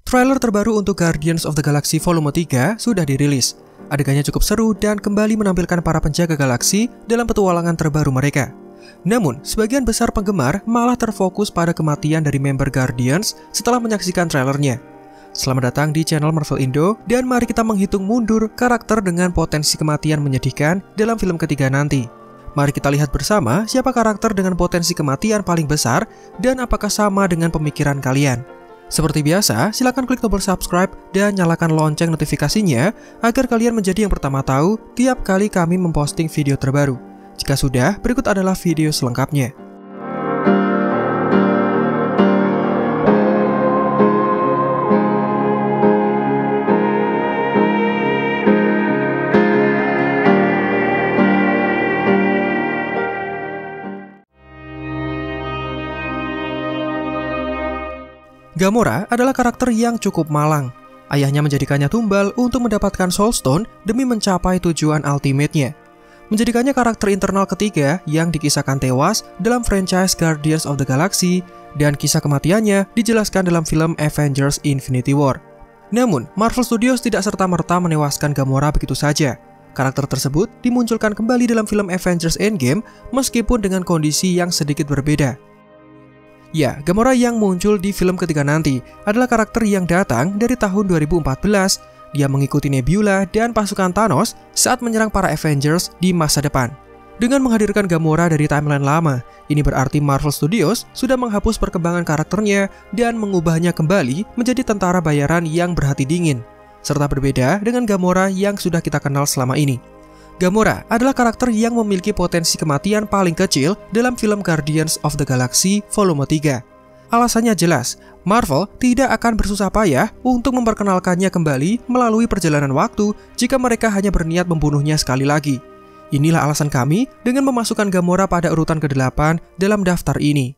Trailer terbaru untuk Guardians of the Galaxy Volume 3 sudah dirilis. Adegannya cukup seru dan kembali menampilkan para penjaga galaksi dalam petualangan terbaru mereka. Namun, sebagian besar penggemar malah terfokus pada kematian dari member Guardians setelah menyaksikan trailernya. Selamat datang di channel Marvel Indo, dan mari kita menghitung mundur karakter dengan potensi kematian menyedihkan dalam film ketiga nanti. Mari kita lihat bersama siapa karakter dengan potensi kematian paling besar dan apakah sama dengan pemikiran kalian. Seperti biasa, silakan klik tombol subscribe dan nyalakan lonceng notifikasinya agar kalian menjadi yang pertama tahu tiap kali kami memposting video terbaru. Jika sudah, berikut adalah video selengkapnya. Gamora adalah karakter yang cukup malang. Ayahnya menjadikannya tumbal untuk mendapatkan Soul Stone demi mencapai tujuan ultimate-nya. Menjadikannya karakter internal ketiga yang dikisahkan tewas dalam franchise Guardians of the Galaxy, dan kisah kematiannya dijelaskan dalam film Avengers Infinity War. Namun, Marvel Studios tidak serta-merta menewaskan Gamora begitu saja. Karakter tersebut dimunculkan kembali dalam film Avengers Endgame meskipun dengan kondisi yang sedikit berbeda. Ya, Gamora yang muncul di film ketiga nanti adalah karakter yang datang dari tahun 2014. Dia mengikuti Nebula dan pasukan Thanos saat menyerang para Avengers di masa depan. Dengan menghadirkan Gamora dari timeline lama, ini berarti Marvel Studios sudah menghapus perkembangan karakternya dan mengubahnya kembali menjadi tentara bayaran yang berhati dingin, serta berbeda dengan Gamora yang sudah kita kenal selama ini. Gamora adalah karakter yang memiliki potensi kematian paling kecil dalam film Guardians of the Galaxy Volume 3. Alasannya jelas, Marvel tidak akan bersusah payah untuk memperkenalkannya kembali melalui perjalanan waktu jika mereka hanya berniat membunuhnya sekali lagi. Inilah alasan kami dengan memasukkan Gamora pada urutan ke-8 dalam daftar ini.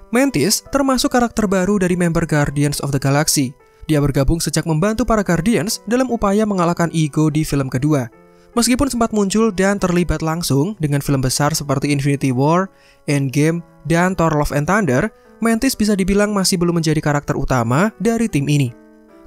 Mantis termasuk karakter baru dari member Guardians of the Galaxy. Dia bergabung sejak membantu para Guardians dalam upaya mengalahkan Ego di film kedua. Meskipun sempat muncul dan terlibat langsung dengan film besar seperti Infinity War, Endgame, dan Thor Love and Thunder, Mantis bisa dibilang masih belum menjadi karakter utama dari tim ini.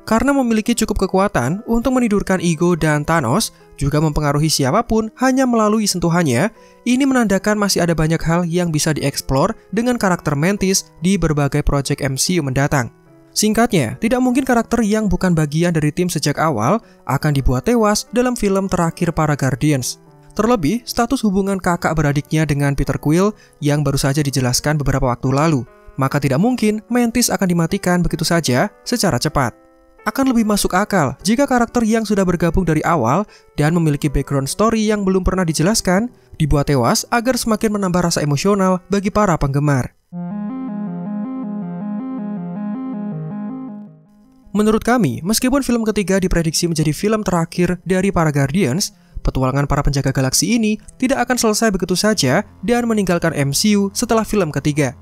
Karena memiliki cukup kekuatan untuk menidurkan Ego dan Thanos, juga mempengaruhi siapapun hanya melalui sentuhannya, ini menandakan masih ada banyak hal yang bisa dieksplor dengan karakter Mantis di berbagai proyek MCU mendatang. Singkatnya, tidak mungkin karakter yang bukan bagian dari tim sejak awal akan dibuat tewas dalam film terakhir para Guardians. Terlebih, status hubungan kakak beradiknya dengan Peter Quill yang baru saja dijelaskan beberapa waktu lalu, maka tidak mungkin Mantis akan dimatikan begitu saja secara cepat. Akan lebih masuk akal jika karakter yang sudah bergabung dari awal dan memiliki background story yang belum pernah dijelaskan, dibuat tewas agar semakin menambah rasa emosional bagi para penggemar. Menurut kami, meskipun film ketiga diprediksi menjadi film terakhir dari para Guardians, petualangan para penjaga galaksi ini tidak akan selesai begitu saja dan meninggalkan MCU setelah film ketiga.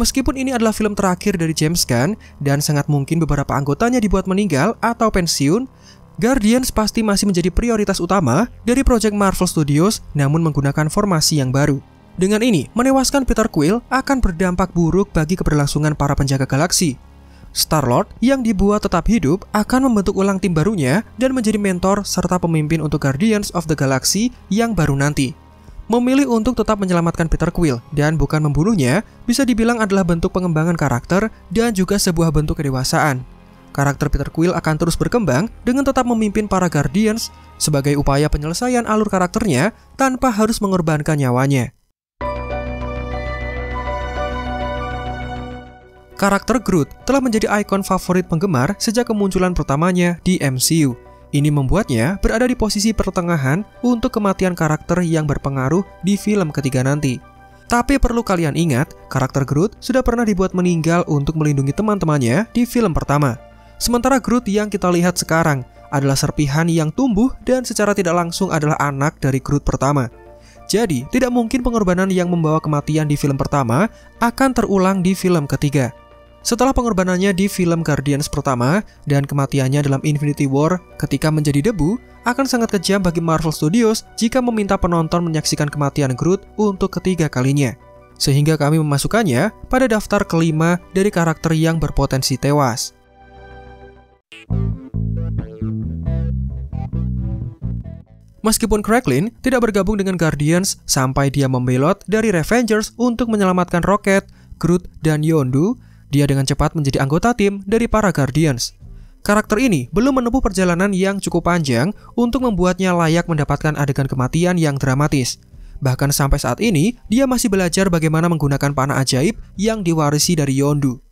Meskipun ini adalah film terakhir dari James Gunn dan sangat mungkin beberapa anggotanya dibuat meninggal atau pensiun, Guardians pasti masih menjadi prioritas utama dari proyek Marvel Studios, namun menggunakan formasi yang baru. Dengan ini, menewaskan Peter Quill akan berdampak buruk bagi keberlangsungan para penjaga galaksi. Star-Lord yang dibuat tetap hidup akan membentuk ulang tim barunya dan menjadi mentor serta pemimpin untuk Guardians of the Galaxy yang baru nanti. Memilih untuk tetap menyelamatkan Peter Quill dan bukan membunuhnya bisa dibilang adalah bentuk pengembangan karakter dan juga sebuah bentuk kedewasaan. Karakter Peter Quill akan terus berkembang dengan tetap memimpin para Guardians sebagai upaya penyelesaian alur karakternya tanpa harus mengorbankan nyawanya. Karakter Groot telah menjadi ikon favorit penggemar sejak kemunculan pertamanya di MCU. Ini membuatnya berada di posisi pertengahan untuk kematian karakter yang berpengaruh di film ketiga nanti. Tapi perlu kalian ingat, karakter Groot sudah pernah dibuat meninggal untuk melindungi teman-temannya di film pertama. Sementara Groot yang kita lihat sekarang adalah serpihan yang tumbuh dan secara tidak langsung adalah anak dari Groot pertama. Jadi, tidak mungkin pengorbanan yang membawa kematian di film pertama akan terulang di film ketiga. Setelah pengorbanannya di film Guardians pertama dan kematiannya dalam Infinity War ketika menjadi debu, akan sangat kejam bagi Marvel Studios jika meminta penonton menyaksikan kematian Groot untuk ketiga kalinya. sehingga kami memasukkannya pada daftar kelima dari karakter yang berpotensi tewas. Meskipun Cracklin tidak bergabung dengan Guardians sampai dia membelot dari Revengers untuk menyelamatkan Rocket, Groot, dan Yondu, dia dengan cepat menjadi anggota tim dari para Guardians. Karakter ini belum menempuh perjalanan yang cukup panjang untuk membuatnya layak mendapatkan adegan kematian yang dramatis. Bahkan sampai saat ini, dia masih belajar bagaimana menggunakan panah ajaib yang diwarisi dari Yondu.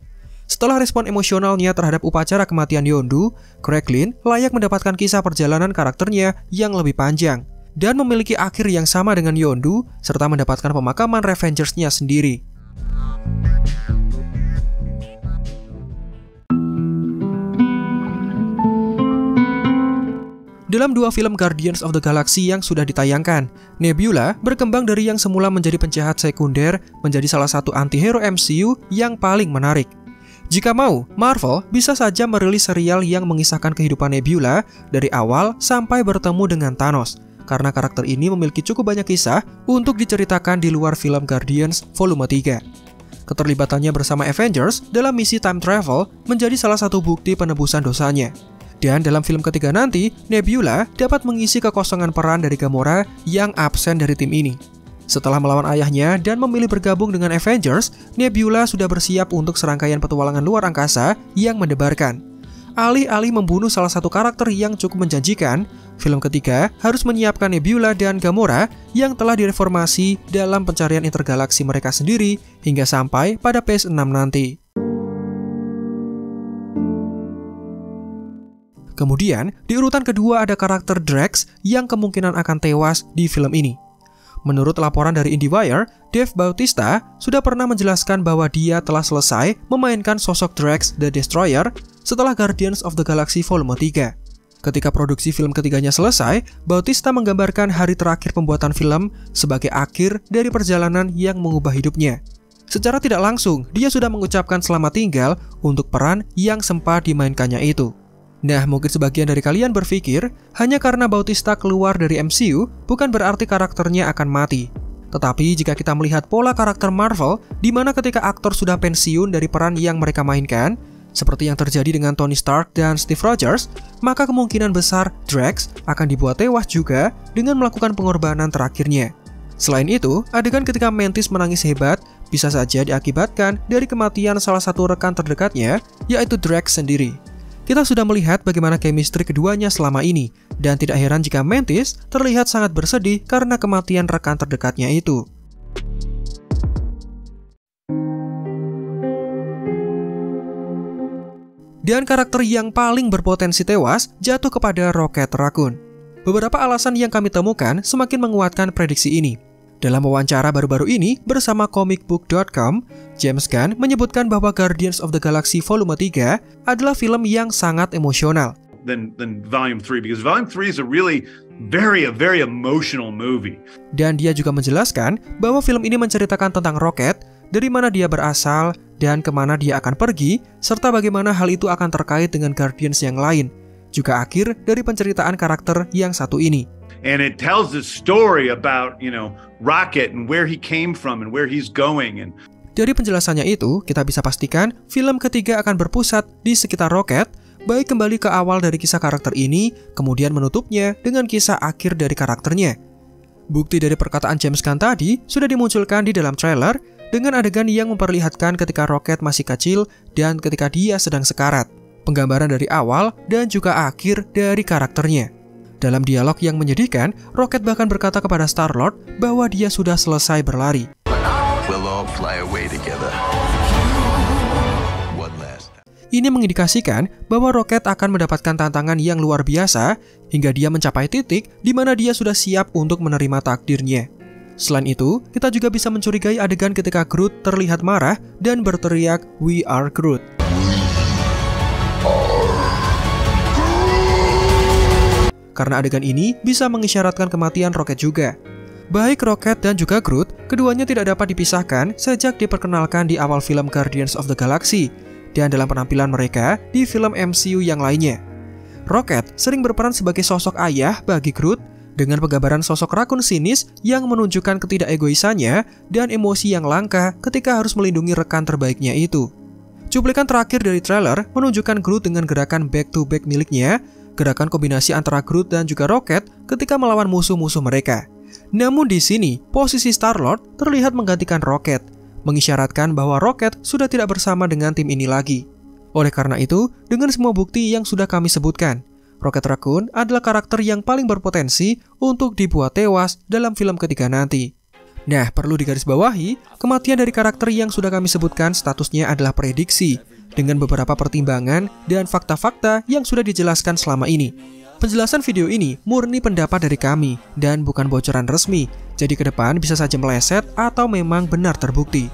Setelah respon emosionalnya terhadap upacara kematian Yondu, Cracklin layak mendapatkan kisah perjalanan karakternya yang lebih panjang dan memiliki akhir yang sama dengan Yondu serta mendapatkan pemakaman Revengers-nya sendiri. Dalam 2 film Guardians of the Galaxy yang sudah ditayangkan, Nebula berkembang dari yang semula menjadi penjahat sekunder menjadi salah satu anti-hero MCU yang paling menarik. Jika mau, Marvel bisa saja merilis serial yang mengisahkan kehidupan Nebula dari awal sampai bertemu dengan Thanos, karena karakter ini memiliki cukup banyak kisah untuk diceritakan di luar film Guardians Volume 3. Keterlibatannya bersama Avengers dalam misi time travel menjadi salah satu bukti penebusan dosanya. Dan dalam film ketiga nanti, Nebula dapat mengisi kekosongan peran dari Gamora yang absen dari tim ini. Setelah melawan ayahnya dan memilih bergabung dengan Avengers, Nebula sudah bersiap untuk serangkaian petualangan luar angkasa yang mendebarkan. Alih-alih membunuh salah satu karakter yang cukup menjanjikan, film ketiga harus menyiapkan Nebula dan Gamora yang telah direformasi dalam pencarian intergalaksi mereka sendiri hingga sampai pada PS6 nanti. Kemudian, di urutan kedua ada karakter Drax yang kemungkinan akan tewas di film ini. Menurut laporan dari IndieWire, Dave Bautista sudah pernah menjelaskan bahwa dia telah selesai memainkan sosok Drax the Destroyer setelah Guardians of the Galaxy Volume 3. Ketika produksi film ketiganya selesai, Bautista menggambarkan hari terakhir pembuatan film sebagai akhir dari perjalanan yang mengubah hidupnya. Secara tidak langsung, dia sudah mengucapkan selamat tinggal untuk peran yang sempat dimainkannya itu. Nah, mungkin sebagian dari kalian berpikir, hanya karena Bautista keluar dari MCU, bukan berarti karakternya akan mati. Tetapi jika kita melihat pola karakter Marvel, di mana ketika aktor sudah pensiun dari peran yang mereka mainkan, seperti yang terjadi dengan Tony Stark dan Steve Rogers, maka kemungkinan besar Drax akan dibuat tewas juga dengan melakukan pengorbanan terakhirnya. Selain itu, adegan ketika Mantis menangis hebat bisa saja diakibatkan dari kematian salah satu rekan terdekatnya, yaitu Drax sendiri. Kita sudah melihat bagaimana chemistry keduanya selama ini, dan tidak heran jika Mantis terlihat sangat bersedih karena kematian rekan terdekatnya itu. Dan karakter yang paling berpotensi tewas jatuh kepada Rocket Raccoon. Beberapa alasan yang kami temukan semakin menguatkan prediksi ini. Dalam wawancara baru-baru ini bersama comicbook.com, James Gunn menyebutkan bahwa Guardians of the Galaxy Volume 3 adalah film yang sangat emosional. Than Volume 3, because Volume 3 is a very emotional movie. Dan dia juga menjelaskan bahwa film ini menceritakan tentang Rocket, dari mana dia berasal dan kemana dia akan pergi, serta bagaimana hal itu akan terkait dengan Guardians yang lain. Juga akhir dari penceritaan karakter yang satu ini. And it tells the story about, Rocket and where he came from and where he's going. And dari penjelasannya itu, kita bisa pastikan film ketiga akan berpusat di sekitar Rocket, baik kembali ke awal dari kisah karakter ini, kemudian menutupnya dengan kisah akhir dari karakternya. Bukti dari perkataan James Gunn tadi sudah dimunculkan di dalam trailer dengan adegan yang memperlihatkan ketika Rocket masih kecil dan ketika dia sedang sekarat. Penggambaran dari awal dan juga akhir dari karakternya. Dalam dialog yang menyedihkan, Rocket bahkan berkata kepada Star-Lord bahwa dia sudah selesai berlari. We'll all fly away together. Ini mengindikasikan bahwa Rocket akan mendapatkan tantangan yang luar biasa hingga dia mencapai titik di mana dia sudah siap untuk menerima takdirnya. Selain itu, kita juga bisa mencurigai adegan ketika Groot terlihat marah dan berteriak, "We are Groot." Karena adegan ini bisa mengisyaratkan kematian Rocket juga. Baik Rocket dan juga Groot, keduanya tidak dapat dipisahkan sejak diperkenalkan di awal film Guardians of the Galaxy dan dalam penampilan mereka di film MCU yang lainnya. Rocket sering berperan sebagai sosok ayah bagi Groot, dengan penggambaran sosok rakun sinis yang menunjukkan ketidakegoisannya dan emosi yang langka ketika harus melindungi rekan terbaiknya itu. Cuplikan terakhir dari trailer menunjukkan Groot dengan gerakan back-to-back miliknya, gerakan kombinasi antara Groot dan juga Rocket ketika melawan musuh-musuh mereka. Namun di sini, posisi Star-Lord terlihat menggantikan Rocket, mengisyaratkan bahwa Rocket sudah tidak bersama dengan tim ini lagi. Oleh karena itu, dengan semua bukti yang sudah kami sebutkan, Rocket Raccoon adalah karakter yang paling berpotensi untuk dibuat tewas dalam film ketiga nanti. Nah, perlu digarisbawahi, kematian dari karakter yang sudah kami sebutkan statusnya adalah prediksi, dengan beberapa pertimbangan dan fakta-fakta yang sudah dijelaskan selama ini. Penjelasan video ini murni pendapat dari kami dan bukan bocoran resmi, jadi ke depan bisa saja meleset atau memang benar terbukti.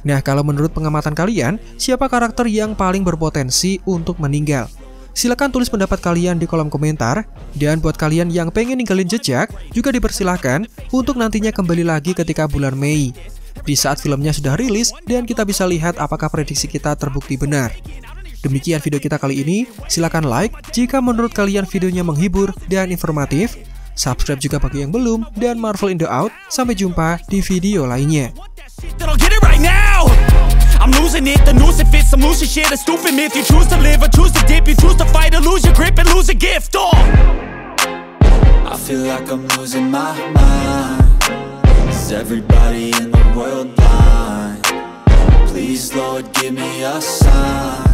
Nah, kalau menurut pengamatan kalian, siapa karakter yang paling berpotensi untuk meninggal? Silakan tulis pendapat kalian di kolom komentar, dan buat kalian yang pengen ninggalin jejak, juga dipersilahkan untuk nantinya kembali lagi ketika bulan Mei, di saat filmnya sudah rilis dan kita bisa lihat apakah prediksi kita terbukti benar. Demikian video kita kali ini, silakan like jika menurut kalian videonya menghibur dan informatif, subscribe juga bagi yang belum, dan Marvel Indo out, sampai jumpa di video lainnya. I'm losing it, the noose it fits, some losing shit, a stupid myth. You choose to live or choose to dip, you choose to fight or lose your grip and lose a gift. I feel like I'm losing my mind. Is everybody in the world blind? Please Lord give me a sign,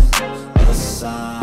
a sign.